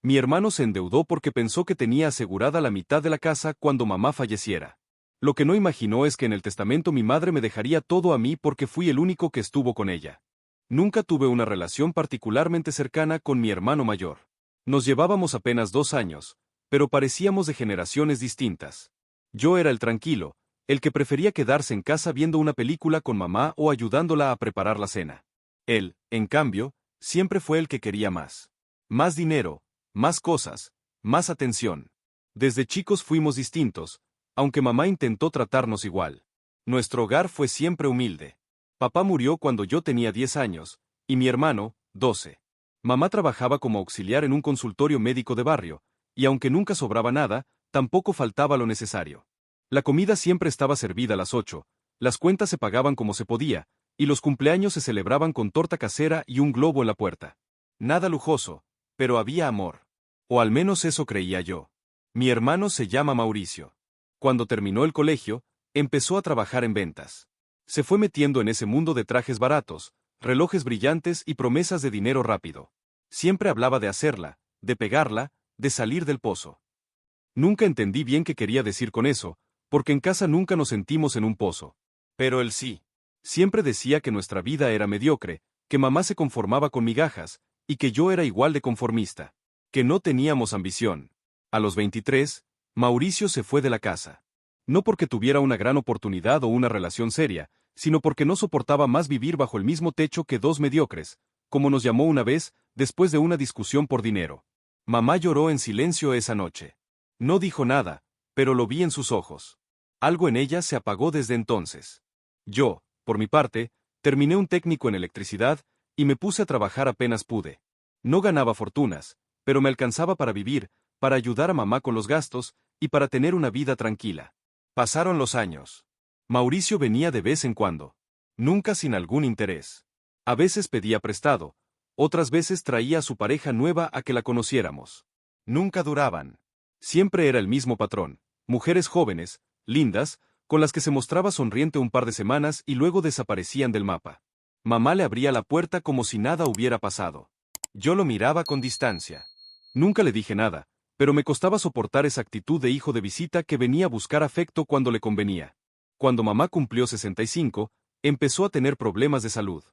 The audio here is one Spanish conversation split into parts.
Mi hermano se endeudó porque pensó que tenía asegurada la mitad de la casa cuando mamá falleciera. Lo que no imaginó es que en el testamento mi madre me dejaría todo a mí porque fui el único que estuvo con ella. Nunca tuve una relación particularmente cercana con mi hermano mayor. Nos llevábamos apenas 2 años, pero parecíamos de generaciones distintas. Yo era el tranquilo, el que prefería quedarse en casa viendo una película con mamá o ayudándola a preparar la cena. Él, en cambio, siempre fue el que quería más. Más dinero, más cosas, más atención. Desde chicos fuimos distintos, aunque mamá intentó tratarnos igual. Nuestro hogar fue siempre humilde. Papá murió cuando yo tenía 10 años, y mi hermano, 12. Mamá trabajaba como auxiliar en un consultorio médico de barrio, y aunque nunca sobraba nada, tampoco faltaba lo necesario. La comida siempre estaba servida a las 8, las cuentas se pagaban como se podía, y los cumpleaños se celebraban con torta casera y un globo en la puerta. Nada lujoso, pero había amor. O al menos eso creía yo. Mi hermano se llama Mauricio. Cuando terminó el colegio, empezó a trabajar en ventas. Se fue metiendo en ese mundo de trajes baratos, relojes brillantes y promesas de dinero rápido. Siempre hablaba de hacerla, de pegarla, de salir del pozo. Nunca entendí bien qué quería decir con eso, porque en casa nunca nos sentimos en un pozo. Pero él sí. Siempre decía que nuestra vida era mediocre, que mamá se conformaba con migajas, y que yo era igual de conformista. Que no teníamos ambición. A los 23, Mauricio se fue de la casa. No porque tuviera una gran oportunidad o una relación seria, sino porque no soportaba más vivir bajo el mismo techo que dos mediocres, como nos llamó una vez, después de una discusión por dinero. Mamá lloró en silencio esa noche. No dijo nada, pero lo vi en sus ojos. Algo en ella se apagó desde entonces. Yo, por mi parte, terminé un técnico en electricidad, y me puse a trabajar apenas pude. No ganaba fortunas, pero me alcanzaba para vivir, para ayudar a mamá con los gastos, y para tener una vida tranquila. Pasaron los años. Mauricio venía de vez en cuando. Nunca sin algún interés. A veces pedía prestado, otras veces traía a su pareja nueva a que la conociéramos. Nunca duraban. Siempre era el mismo patrón, mujeres jóvenes, lindas, con las que se mostraba sonriente un par de semanas y luego desaparecían del mapa. Mamá le abría la puerta como si nada hubiera pasado. Yo lo miraba con distancia. Nunca le dije nada, pero me costaba soportar esa actitud de hijo de visita que venía a buscar afecto cuando le convenía. Cuando mamá cumplió 65, empezó a tener problemas de salud.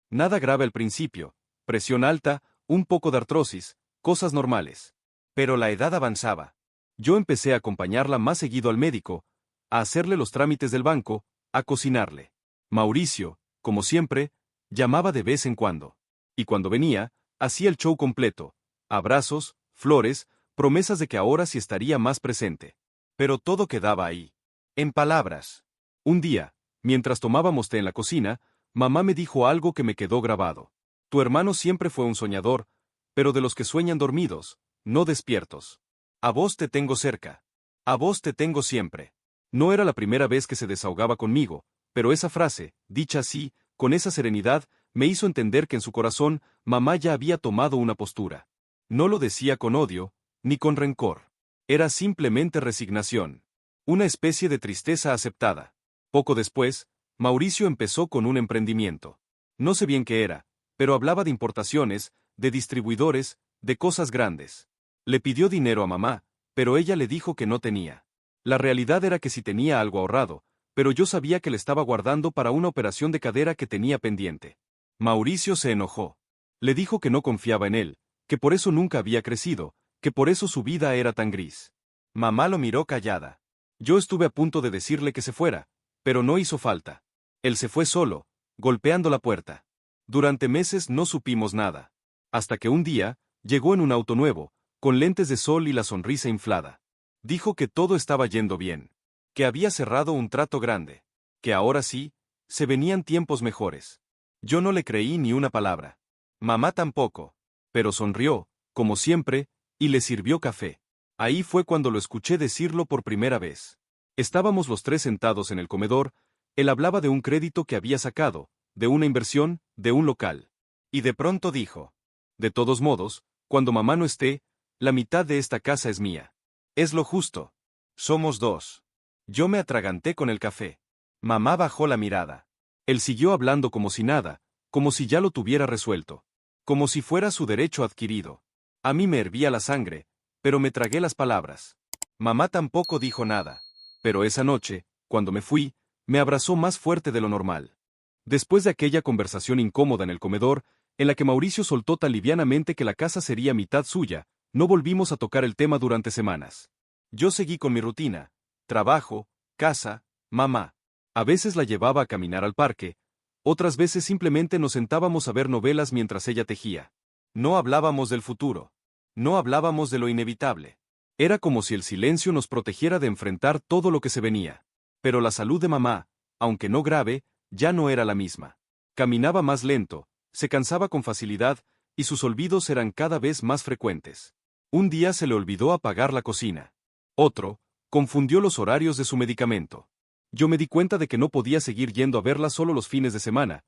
Nada grave al principio, presión alta, un poco de artrosis, cosas normales. Pero la edad avanzaba. Yo empecé a acompañarla más seguido al médico, a hacerle los trámites del banco, a cocinarle. Mauricio, como siempre, llamaba de vez en cuando. Y cuando venía, hacía el show completo. Abrazos, flores, promesas de que ahora sí estaría más presente. Pero todo quedaba ahí. En palabras. Un día, mientras tomábamos té en la cocina, mamá me dijo algo que me quedó grabado. Tu hermano siempre fue un soñador, pero de los que sueñan dormidos, no despiertos. A vos te tengo cerca. A vos te tengo siempre. No era la primera vez que se desahogaba conmigo, pero esa frase, dicha así, con esa serenidad, me hizo entender que en su corazón, mamá ya había tomado una postura. No lo decía con odio, ni con rencor. Era simplemente resignación. Una especie de tristeza aceptada. Poco después, Mauricio empezó con un emprendimiento. No sé bien qué era, pero hablaba de importaciones, de distribuidores, de cosas grandes. Le pidió dinero a mamá, pero ella le dijo que no tenía. La realidad era que sí tenía algo ahorrado, pero yo sabía que le estaba guardando para una operación de cadera que tenía pendiente. Mauricio se enojó. Le dijo que no confiaba en él, que por eso nunca había crecido, que por eso su vida era tan gris. Mamá lo miró callada. Yo estuve a punto de decirle que se fuera, pero no hizo falta. Él se fue solo, golpeando la puerta. Durante meses no supimos nada. Hasta que un día, llegó en un auto nuevo, con lentes de sol y la sonrisa inflada. Dijo que todo estaba yendo bien. Que había cerrado un trato grande. Que ahora sí, se venían tiempos mejores. Yo no le creí ni una palabra. Mamá tampoco. Pero sonrió, como siempre, y le sirvió café. Ahí fue cuando lo escuché decirlo por primera vez. Estábamos los tres sentados en el comedor, él hablaba de un crédito que había sacado, de una inversión, de un local. Y de pronto dijo: de todos modos, cuando mamá no esté, la mitad de esta casa es mía. Es lo justo. Somos dos. Yo me atraganté con el café. Mamá bajó la mirada. Él siguió hablando como si nada, como si ya lo tuviera resuelto. Como si fuera su derecho adquirido. A mí me hervía la sangre, pero me tragué las palabras. Mamá tampoco dijo nada. Pero esa noche, cuando me fui, me abrazó más fuerte de lo normal. Después de aquella conversación incómoda en el comedor, en la que Mauricio soltó tan livianamente que la casa sería mitad suya, no volvimos a tocar el tema durante semanas. Yo seguí con mi rutina: trabajo, casa, mamá. A veces la llevaba a caminar al parque, otras veces simplemente nos sentábamos a ver novelas mientras ella tejía. No hablábamos del futuro. No hablábamos de lo inevitable. Era como si el silencio nos protegiera de enfrentar todo lo que se venía. Pero la salud de mamá, aunque no grave, ya no era la misma. Caminaba más lento, se cansaba con facilidad, y sus olvidos eran cada vez más frecuentes. Un día se le olvidó apagar la cocina. Otro, confundió los horarios de su medicamento. Yo me di cuenta de que no podía seguir yendo a verla solo los fines de semana,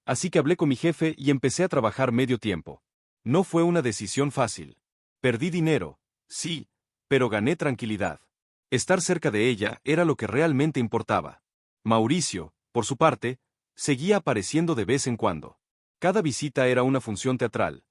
así que hablé con mi jefe y empecé a trabajar medio tiempo. No fue una decisión fácil. Perdí dinero, sí, pero gané tranquilidad. Estar cerca de ella era lo que realmente importaba. Mauricio, por su parte, seguía apareciendo de vez en cuando. Cada visita era una función teatral.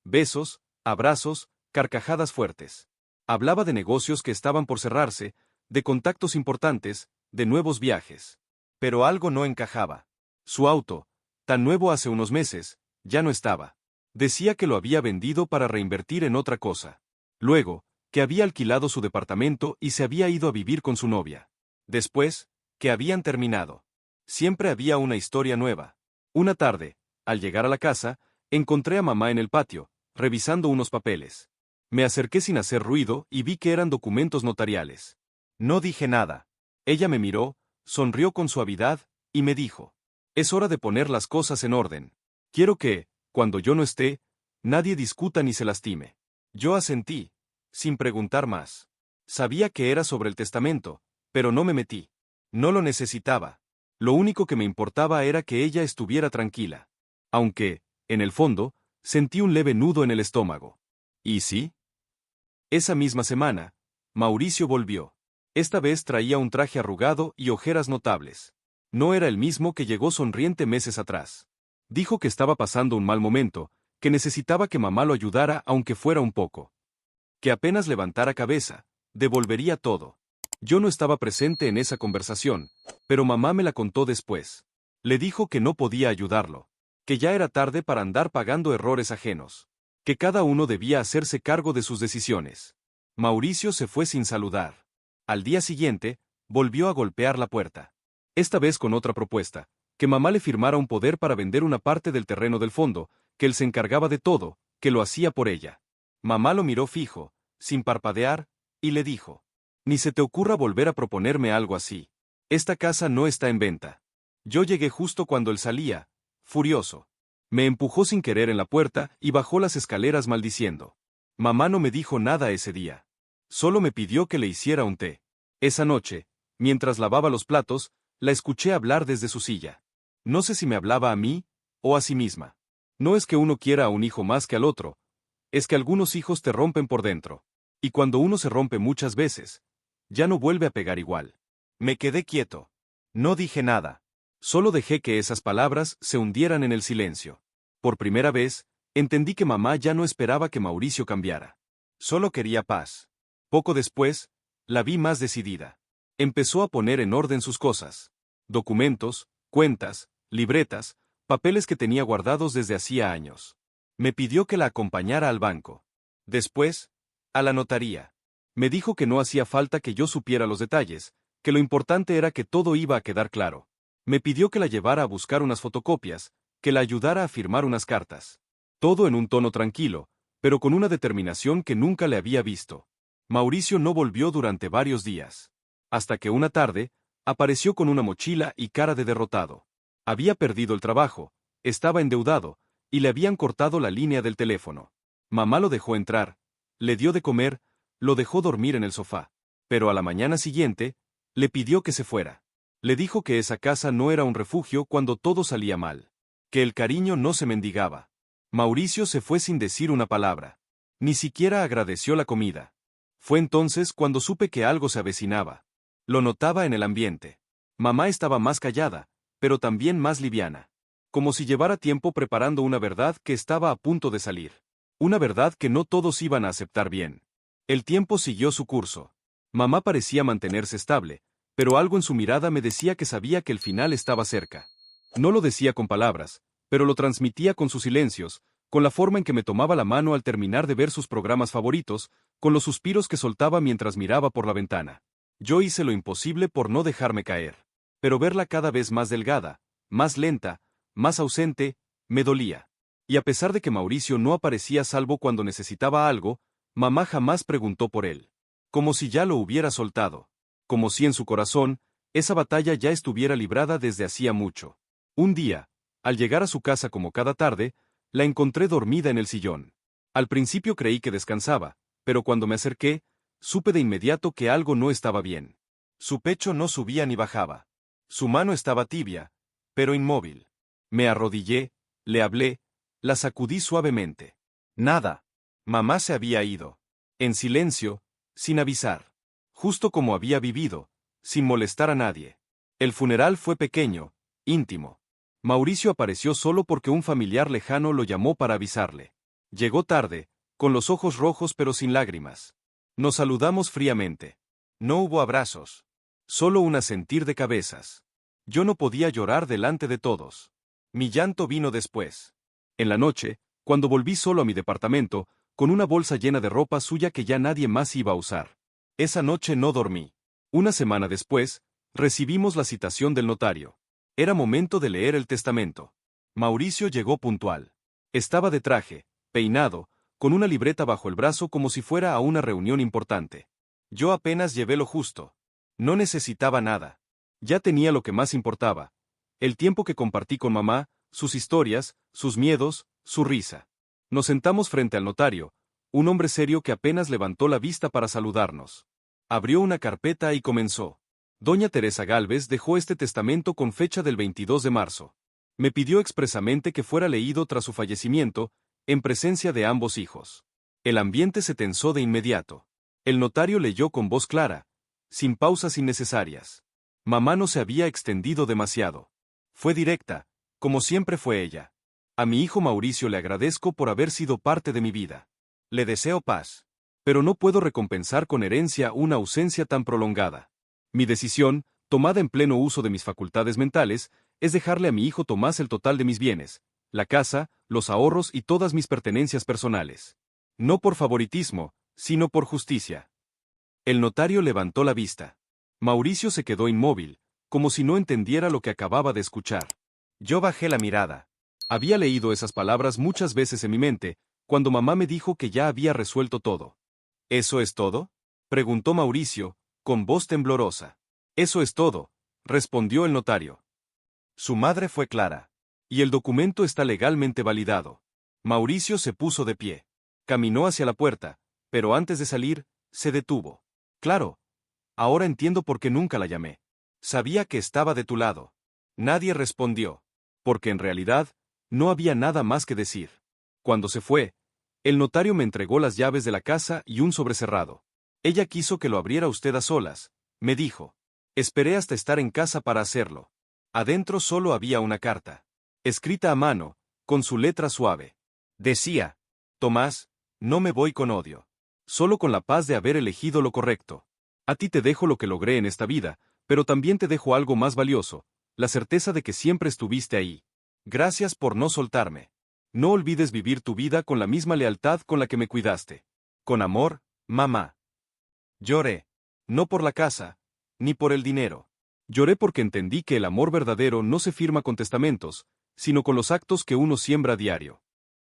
Besos, abrazos, carcajadas fuertes. Hablaba de negocios que estaban por cerrarse, de contactos importantes, de nuevos viajes. Pero algo no encajaba. Su auto, tan nuevo hace unos meses, ya no estaba. Decía que lo había vendido para reinvertir en otra cosa. Luego, que había alquilado su departamento y se había ido a vivir con su novia. Después, que habían terminado. Siempre había una historia nueva. Una tarde, al llegar a la casa, encontré a mamá en el patio, revisando unos papeles. Me acerqué sin hacer ruido y vi que eran documentos notariales. No dije nada. Ella me miró, sonrió con suavidad, y me dijo: es hora de poner las cosas en orden. Quiero que, cuando yo no esté, nadie discuta ni se lastime. Yo asentí, sin preguntar más. Sabía que era sobre el testamento, pero no me metí. No lo necesitaba. Lo único que me importaba era que ella estuviera tranquila. Aunque, en el fondo, sentí un leve nudo en el estómago. ¿Y sí? Esa misma semana, Mauricio volvió. Esta vez traía un traje arrugado y ojeras notables. No era el mismo que llegó sonriente meses atrás. Dijo que estaba pasando un mal momento, que necesitaba que mamá lo ayudara aunque fuera un poco. Que apenas levantara cabeza, devolvería todo. Yo no estaba presente en esa conversación, pero mamá me la contó después. Le dijo que no podía ayudarlo, que ya era tarde para andar pagando errores ajenos, que cada uno debía hacerse cargo de sus decisiones. Mauricio se fue sin saludar. Al día siguiente, volvió a golpear la puerta. Esta vez con otra propuesta: que mamá le firmara un poder para vender una parte del terreno del fondo, que él se encargaba de todo, que lo hacía por ella. Mamá lo miró fijo, sin parpadear, y le dijo: ni se te ocurra volver a proponerme algo así. Esta casa no está en venta. Yo llegué justo cuando él salía, furioso. Me empujó sin querer en la puerta y bajó las escaleras maldiciendo. Mamá no me dijo nada ese día. Solo me pidió que le hiciera un té. Esa noche, mientras lavaba los platos, la escuché hablar desde su silla. No sé si me hablaba a mí, o a sí misma. No es que uno quiera a un hijo más que al otro, es que algunos hijos te rompen por dentro. Y cuando uno se rompe muchas veces, ya no vuelve a pegar igual. Me quedé quieto. No dije nada. Solo dejé que esas palabras se hundieran en el silencio. Por primera vez, entendí que mamá ya no esperaba que Mauricio cambiara. Solo quería paz. Poco después, la vi más decidida. Empezó a poner en orden sus cosas. Documentos, cuentas, libretas, papeles que tenía guardados desde hacía años. Me pidió que la acompañara al banco. Después, a la notaría. Me dijo que no hacía falta que yo supiera los detalles, que lo importante era que todo iba a quedar claro. Me pidió que la llevara a buscar unas fotocopias, que la ayudara a firmar unas cartas. Todo en un tono tranquilo, pero con una determinación que nunca le había visto. Mauricio no volvió durante varios días. Hasta que una tarde, apareció con una mochila y cara de derrotado. Había perdido el trabajo, estaba endeudado, y le habían cortado la línea del teléfono. Mamá lo dejó entrar, le dio de comer, lo dejó dormir en el sofá. Pero a la mañana siguiente, le pidió que se fuera. Le dijo que esa casa no era un refugio cuando todo salía mal. Que el cariño no se mendigaba. Mauricio se fue sin decir una palabra. Ni siquiera agradeció la comida. Fue entonces cuando supe que algo se avecinaba. Lo notaba en el ambiente. Mamá estaba más callada, pero también más liviana. Como si llevara tiempo preparando una verdad que estaba a punto de salir. Una verdad que no todos iban a aceptar bien. El tiempo siguió su curso. Mamá parecía mantenerse estable, pero algo en su mirada me decía que sabía que el final estaba cerca. No lo decía con palabras, pero lo transmitía con sus silencios, con la forma en que me tomaba la mano al terminar de ver sus programas favoritos, con los suspiros que soltaba mientras miraba por la ventana. Yo hice lo imposible por no dejarme caer. Pero verla cada vez más delgada, más lenta, más ausente, me dolía. Y a pesar de que Mauricio no aparecía salvo cuando necesitaba algo, mamá jamás preguntó por él. Como si ya lo hubiera soltado. Como si en su corazón, esa batalla ya estuviera librada desde hacía mucho. Un día, al llegar a su casa como cada tarde, la encontré dormida en el sillón. Al principio creí que descansaba, pero cuando me acerqué, supe de inmediato que algo no estaba bien. Su pecho no subía ni bajaba. Su mano estaba tibia, pero inmóvil. Me arrodillé, le hablé, la sacudí suavemente. Nada. Mamá se había ido. En silencio, sin avisar. Justo como había vivido, sin molestar a nadie. El funeral fue pequeño, íntimo. Mauricio apareció solo porque un familiar lejano lo llamó para avisarle. Llegó tarde, con los ojos rojos pero sin lágrimas. Nos saludamos fríamente. No hubo abrazos. Solo un asentir de cabezas. Yo no podía llorar delante de todos. Mi llanto vino después. En la noche, cuando volví solo a mi departamento, con una bolsa llena de ropa suya que ya nadie más iba a usar. Esa noche no dormí. Una semana después, recibimos la citación del notario. Era momento de leer el testamento. Mauricio llegó puntual. Estaba de traje, peinado, con una libreta bajo el brazo como si fuera a una reunión importante. Yo apenas llevé lo justo. No necesitaba nada. Ya tenía lo que más importaba. El tiempo que compartí con mamá, sus historias, sus miedos, su risa. Nos sentamos frente al notario, un hombre serio que apenas levantó la vista para saludarnos. Abrió una carpeta y comenzó. Doña Teresa Gálvez dejó este testamento con fecha del 22 de marzo. Me pidió expresamente que fuera leído tras su fallecimiento, en presencia de ambos hijos. El ambiente se tensó de inmediato. El notario leyó con voz clara, sin pausas innecesarias. Mamá no se había extendido demasiado. Fue directa, como siempre fue ella. A mi hijo Mauricio le agradezco por haber sido parte de mi vida. Le deseo paz. Pero no puedo recompensar con herencia una ausencia tan prolongada. Mi decisión, tomada en pleno uso de mis facultades mentales, es dejarle a mi hijo Tomás el total de mis bienes, la casa, los ahorros y todas mis pertenencias personales. No por favoritismo, sino por justicia. El notario levantó la vista. Mauricio se quedó inmóvil, como si no entendiera lo que acababa de escuchar. Yo bajé la mirada. Había leído esas palabras muchas veces en mi mente, cuando mamá me dijo que ya había resuelto todo. ¿Eso es todo?, preguntó Mauricio, con voz temblorosa. Eso es todo, respondió el notario. Su madre fue clara. Y el documento está legalmente validado. Mauricio se puso de pie. Caminó hacia la puerta, pero antes de salir, se detuvo. Claro. Ahora entiendo por qué nunca la llamé. Sabía que estaba de tu lado. Nadie respondió. Porque en realidad, no había nada más que decir. Cuando se fue, el notario me entregó las llaves de la casa y un sobrecerrado. Ella quiso que lo abriera usted a solas, me dijo. Esperé hasta estar en casa para hacerlo. Adentro solo había una carta. Escrita a mano, con su letra suave. Decía: Tomás, no me voy con odio. Solo con la paz de haber elegido lo correcto. A ti te dejo lo que logré en esta vida, pero también te dejo algo más valioso, la certeza de que siempre estuviste ahí. Gracias por no soltarme. No olvides vivir tu vida con la misma lealtad con la que me cuidaste. Con amor, mamá. Lloré. No por la casa, ni por el dinero. Lloré porque entendí que el amor verdadero no se firma con testamentos, sino con los actos que uno siembra a diario.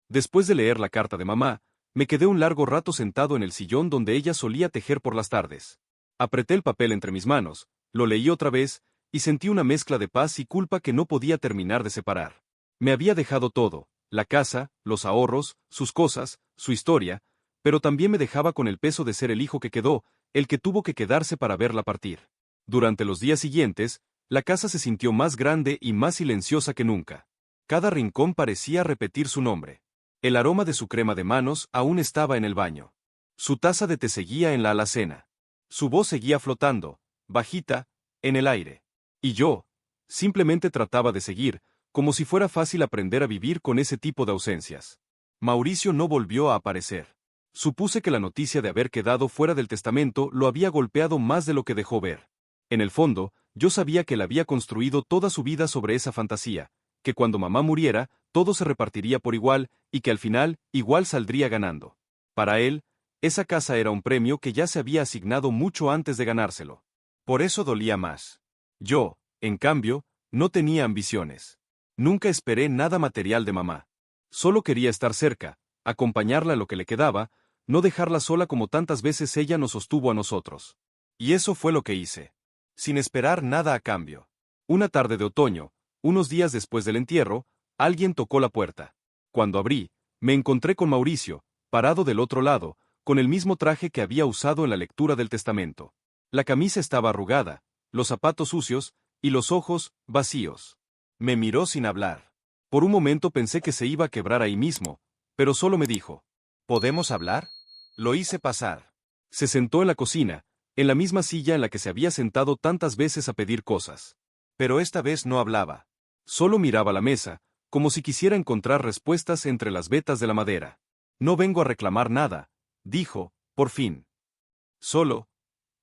Después de leer la carta de mamá, me quedé un largo rato sentado en el sillón donde ella solía tejer por las tardes. Apreté el papel entre mis manos, lo leí otra vez, y sentí una mezcla de paz y culpa que no podía terminar de separar. Me había dejado todo, la casa, los ahorros, sus cosas, su historia, pero también me dejaba con el peso de ser el hijo que quedó, el que tuvo que quedarse para verla partir. Durante los días siguientes, la casa se sintió más grande y más silenciosa que nunca. Cada rincón parecía repetir su nombre. El aroma de su crema de manos aún estaba en el baño. Su taza de té seguía en la alacena. Su voz seguía flotando, bajita, en el aire. Y yo, simplemente trataba de seguir, como si fuera fácil aprender a vivir con ese tipo de ausencias. Mauricio no volvió a aparecer. Supuse que la noticia de haber quedado fuera del testamento lo había golpeado más de lo que dejó ver. En el fondo, yo sabía que él había construido toda su vida sobre esa fantasía, que cuando mamá muriera, todo se repartiría por igual, y que al final, igual saldría ganando. Para él, esa casa era un premio que ya se había asignado mucho antes de ganárselo. Por eso dolía más. Yo, en cambio, no tenía ambiciones. Nunca esperé nada material de mamá. Solo quería estar cerca, acompañarla lo que le quedaba, no dejarla sola como tantas veces ella nos sostuvo a nosotros. Y eso fue lo que hice. Sin esperar nada a cambio. Una tarde de otoño, unos días después del entierro, alguien tocó la puerta. Cuando abrí, me encontré con Mauricio, parado del otro lado, con el mismo traje que había usado en la lectura del testamento. La camisa estaba arrugada, los zapatos sucios, y los ojos, vacíos. Me miró sin hablar. Por un momento pensé que se iba a quebrar ahí mismo, pero solo me dijo, ¿podemos hablar? Lo hice pasar. Se sentó en la cocina, en la misma silla en la que se había sentado tantas veces a pedir cosas. Pero esta vez no hablaba. Solo miraba la mesa, como si quisiera encontrar respuestas entre las vetas de la madera. No vengo a reclamar nada, dijo, por fin. Solo,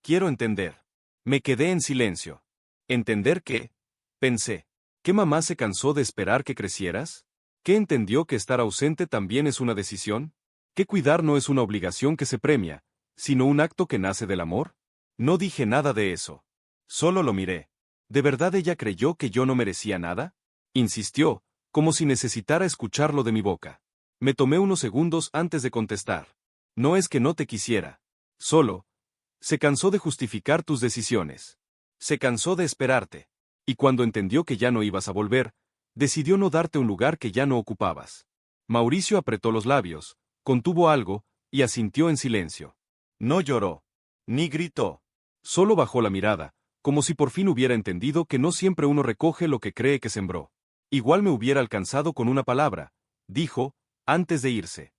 quiero entender. Me quedé en silencio. ¿Entender qué? Pensé. ¿Que mamá se cansó de esperar que crecieras? ¿Que entendió que estar ausente también es una decisión? ¿Que cuidar no es una obligación que se premia, sino un acto que nace del amor? No dije nada de eso. Solo lo miré. ¿De verdad ella creyó que yo no merecía nada? Insistió, como si necesitara escucharlo de mi boca. Me tomé unos segundos antes de contestar. No es que no te quisiera. Solo, se cansó de justificar tus decisiones. Se cansó de esperarte. Y cuando entendió que ya no ibas a volver, decidió no darte un lugar que ya no ocupabas. Mauricio apretó los labios, contuvo algo, y asintió en silencio. No lloró. Ni gritó. Solo bajó la mirada, como si por fin hubiera entendido que no siempre uno recoge lo que cree que sembró. Igual me hubiera alcanzado con una palabra, dijo, antes de irse.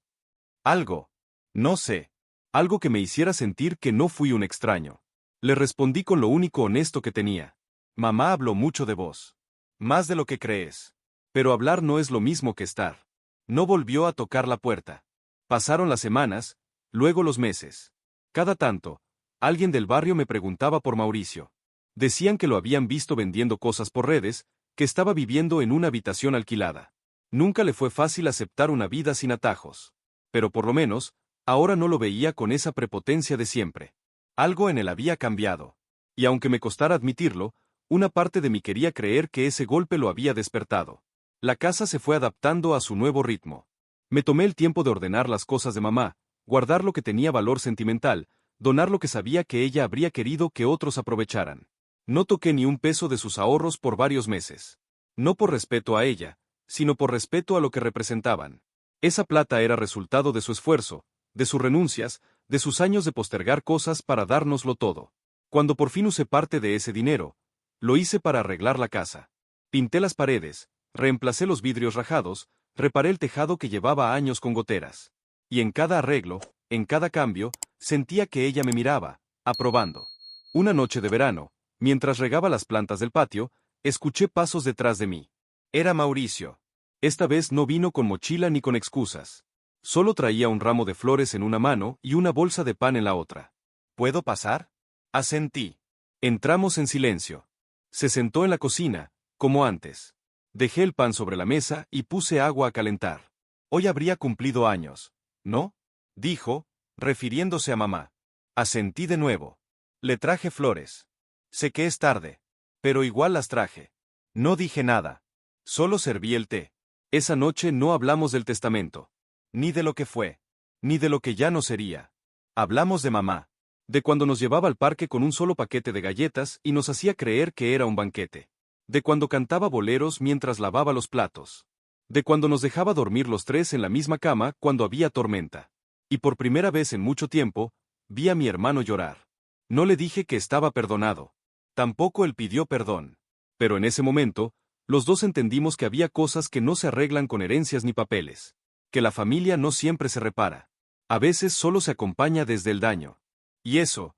Algo. No sé. Algo que me hiciera sentir que no fui un extraño. Le respondí con lo único honesto que tenía. Mamá habló mucho de vos. Más de lo que crees. Pero hablar no es lo mismo que estar. No volvió a tocar la puerta. Pasaron las semanas, luego los meses. Cada tanto, alguien del barrio me preguntaba por Mauricio. Decían que lo habían visto vendiendo cosas por redes, que estaba viviendo en una habitación alquilada. Nunca le fue fácil aceptar una vida sin atajos. Pero por lo menos, ahora no lo veía con esa prepotencia de siempre. Algo en él había cambiado. Y aunque me costara admitirlo, una parte de mí quería creer que ese golpe lo había despertado. La casa se fue adaptando a su nuevo ritmo. Me tomé el tiempo de ordenar las cosas de mamá, guardar lo que tenía valor sentimental, donar lo que sabía que ella habría querido que otros aprovecharan. No toqué ni un peso de sus ahorros por varios meses. No por respeto a ella, sino por respeto a lo que representaban. Esa plata era resultado de su esfuerzo, de sus renuncias, de sus años de postergar cosas para dárnoslo todo. Cuando por fin usé parte de ese dinero, lo hice para arreglar la casa. Pinté las paredes, reemplacé los vidrios rajados, reparé el tejado que llevaba años con goteras. Y en cada arreglo, en cada cambio, sentía que ella me miraba, aprobando. Una noche de verano, mientras regaba las plantas del patio, escuché pasos detrás de mí. Era Mauricio. Esta vez no vino con mochila ni con excusas. Solo traía un ramo de flores en una mano y una bolsa de pan en la otra. ¿Puedo pasar? Asentí. Entramos en silencio. Se sentó en la cocina, como antes. Dejé el pan sobre la mesa y puse agua a calentar. Hoy habría cumplido años, ¿no? Dijo, refiriéndose a mamá. Asentí de nuevo. Le traje flores. Sé que es tarde, pero igual las traje. No dije nada. Solo serví el té. Esa noche no hablamos del testamento. Ni de lo que fue. Ni de lo que ya no sería. Hablamos de mamá. De cuando nos llevaba al parque con un solo paquete de galletas y nos hacía creer que era un banquete. De cuando cantaba boleros mientras lavaba los platos. De cuando nos dejaba dormir los tres en la misma cama cuando había tormenta. Y por primera vez en mucho tiempo, vi a mi hermano llorar. No le dije que estaba perdonado. Tampoco él pidió perdón. Pero en ese momento, los dos entendimos que había cosas que no se arreglan con herencias ni papeles. Que la familia no siempre se repara. A veces solo se acompaña desde el daño. Y eso,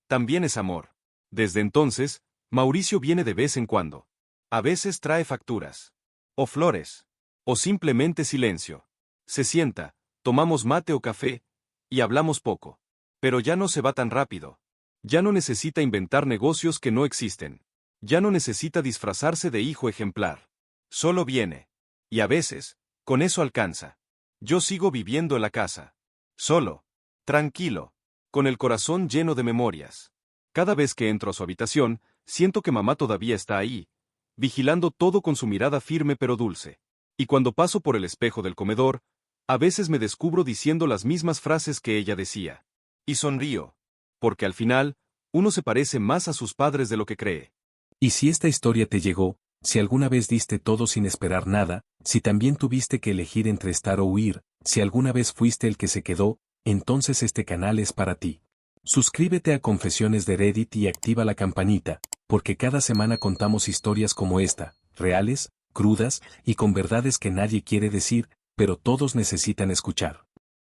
también es amor. Desde entonces, Mauricio viene de vez en cuando. A veces trae facturas. O flores. O simplemente silencio. Se sienta, tomamos mate o café, y hablamos poco. Pero ya no se va tan rápido. Ya no necesita inventar negocios que no existen. Ya no necesita disfrazarse de hijo ejemplar. Solo viene. Y a veces, con eso alcanza. Yo sigo viviendo en la casa. Solo. Tranquilo. Con el corazón lleno de memorias. Cada vez que entro a su habitación, siento que mamá todavía está ahí, vigilando todo con su mirada firme pero dulce. Y cuando paso por el espejo del comedor, a veces me descubro diciendo las mismas frases que ella decía. Y sonrío. Porque al final, uno se parece más a sus padres de lo que cree. Y si esta historia te llegó, si alguna vez diste todo sin esperar nada, si también tuviste que elegir entre estar o huir, si alguna vez fuiste el que se quedó, entonces este canal es para ti. Suscríbete a Confesiones de Reddit y activa la campanita, porque cada semana contamos historias como esta, reales, crudas y con verdades que nadie quiere decir, pero todos necesitan escuchar.